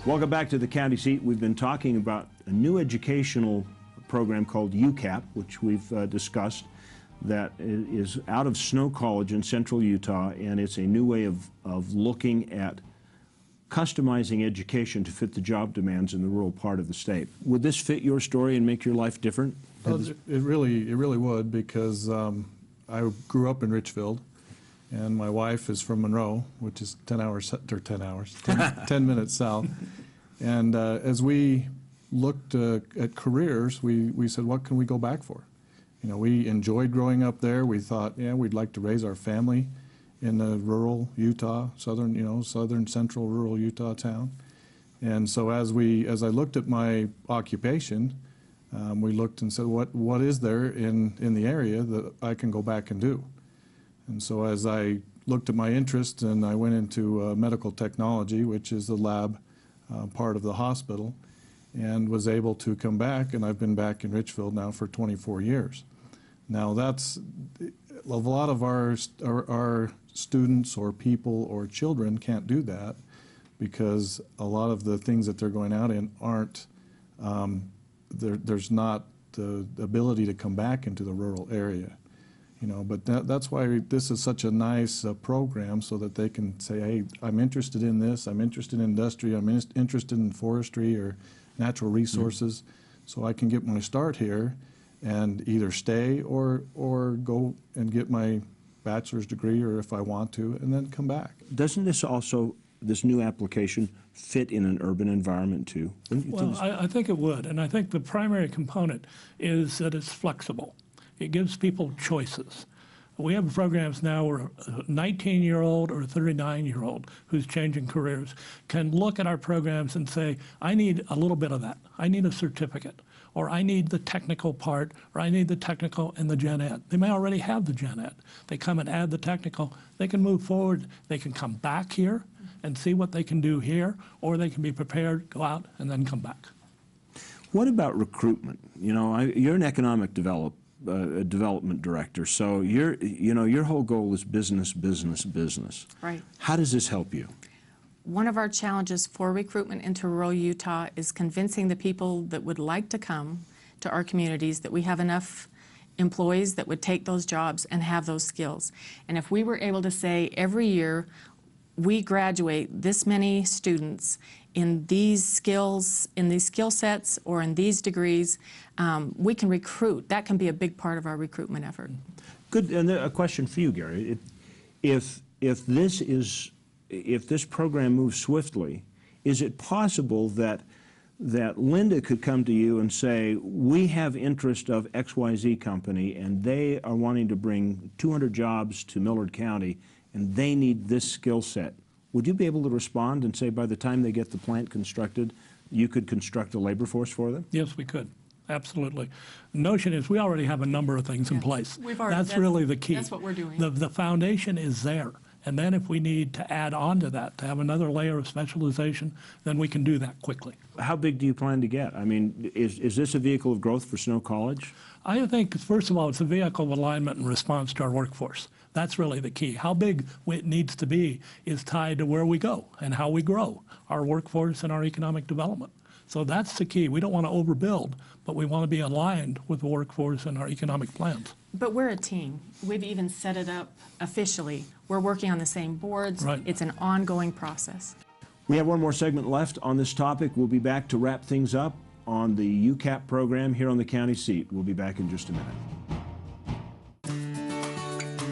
Welcome back to the county seat. We've been talking about a new educational program called UCAP, which we've discussed, that is out of Snow College in central Utah, and it's a new way of looking at customizing education to fit the job demands in the rural part of the state. Would this fit your story and make your life different? Well, it really would, because I grew up in Richfield, and my wife is from Monroe, which is 10 minutes south. And as we looked at careers, we said, what can we go back for? You know, we enjoyed growing up there. We thought, yeah, we'd like to raise our family in a rural Utah, southern central rural Utah town. And so as I looked at my occupation, we looked and said, what is there in the area that I can go back and do? And so as I looked at my interest, and I went into medical technology, which is the lab part of the hospital, and was able to come back, and I've been back in Richfield now for 24 years. Now that's, a lot of our students or people or children can't do that, because a lot of the things that they're going out in aren't, there's not the ability to come back into the rural area. You know, but that's why this is such a nice program, so that they can say, hey, I'm interested in this, I'm interested in industry, I'm interested in forestry or natural resources, so I can get my start here and either stay or go and get my bachelor's degree, or if I want to, and then come back. Doesn't this also, this new application, fit in an urban environment too? Well, I think it would, and I think the primary component is that it's flexible. It gives people choices. We have programs now where a 19-year-old or a 39-year-old who's changing careers can look at our programs and say, I need a little bit of that. I need a certificate, or I need the technical part, or I need the technical and the gen ed. They may already have the gen ed. They come and add the technical. They can move forward. They can come back here and see what they can do here, or they can be prepared, go out, and then come back. What about recruitment? You know, you're an economic development director, so your whole goal is business, business, business. Right. How does this help you? One of our challenges for recruitment into rural Utah is convincing the people that would like to come to our communities that we have enough employees that would take those jobs and have those skills. And if we were able to say every year we graduate this many students in these skills, in these skill sets, or in these degrees, we can recruit. That can be a big part of our recruitment effort. Good. And a question for you, Gary. If this program moves swiftly, is it possible that Linda could come to you and say, we have interest of XYZ company, and they are wanting to bring 200 jobs to Millard County, and they need this skill set? Would you be able to respond and say, by the time they get the plant constructed, you could construct a labor force for them? Yes, we could. Absolutely. The notion is we already have a number of things in place. That's really the key. That's what we're doing. The foundation is there. And then if we need to add on to that, to have another layer of specialization, then we can do that quickly. How big do you plan to get? I mean, is this a vehicle of growth for Snow College? I think, first of all, it's a vehicle of alignment and response to our workforce. That's really the key. How big it needs to be is tied to where we go and how we grow our workforce and our economic development. So that's the key. We don't want to overbuild, but we want to be aligned with the workforce and our economic plans. But we're a team. We've even set it up officially. We're working on the same boards. Right. It's an ongoing process. We have one more segment left on this topic. We'll be back to wrap things up on the UCAP program here on the county seat. We'll be back in just a minute.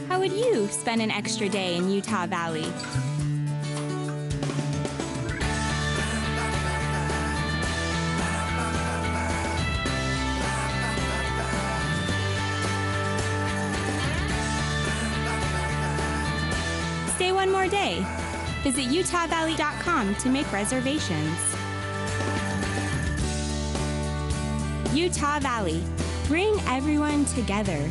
How would you spend an extra day in Utah Valley? Stay one more day. Visit utahvalley.com to make reservations. Utah Valley. Bring everyone together.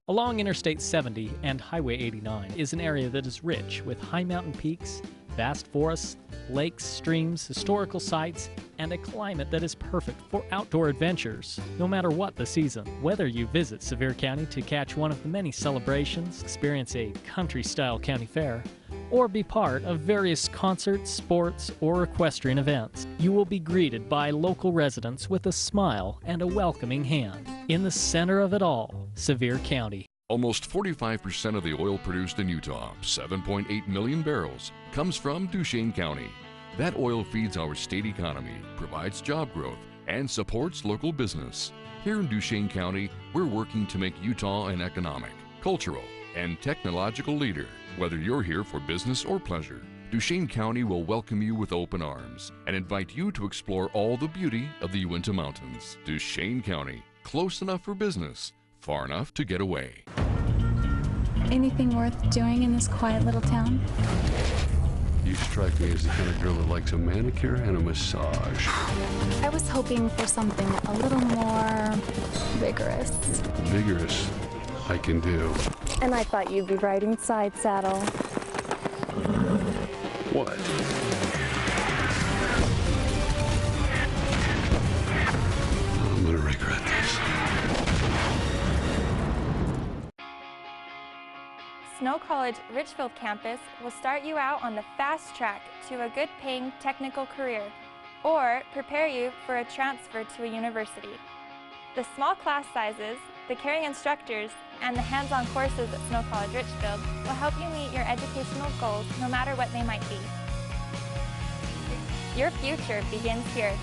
Along Interstate 70 and Highway 89 is an area that is rich with high mountain peaks, vast forests, lakes, streams, historical sites, and a climate that is perfect for outdoor adventures, no matter what the season. Whether you visit Sevier County to catch one of the many celebrations, experience a country-style county fair, or be part of various concerts, sports, or equestrian events. You will be greeted by local residents with a smile and a welcoming hand. In the center of it all, Sevier County. Almost 45% of the oil produced in Utah, 7.8 million barrels, comes from Duchesne County. That oil feeds our state economy, provides job growth, and supports local business. Here in Duchesne County, we're working to make Utah an economic, cultural, and technological leader. Whether you're here for business or pleasure, Duchesne County will welcome you with open arms and invite you to explore all the beauty of the Uinta Mountains. Duchesne County, close enough for business, far enough to get away. Anything worth doing in this quiet little town? You strike me as the kind of girl that likes a manicure and a massage. I was hoping for something a little more vigorous. Vigorous, I can do. And I thought you'd be riding side saddle. What? I'm gonna regret this. Snow College Richfield campus will start you out on the fast track to a good-paying technical career, or prepare you for a transfer to a university. The small class sizes, the caring instructors, and the hands-on courses at Snow College Richfield will help you meet your educational goals no matter what they might be. Your future begins here.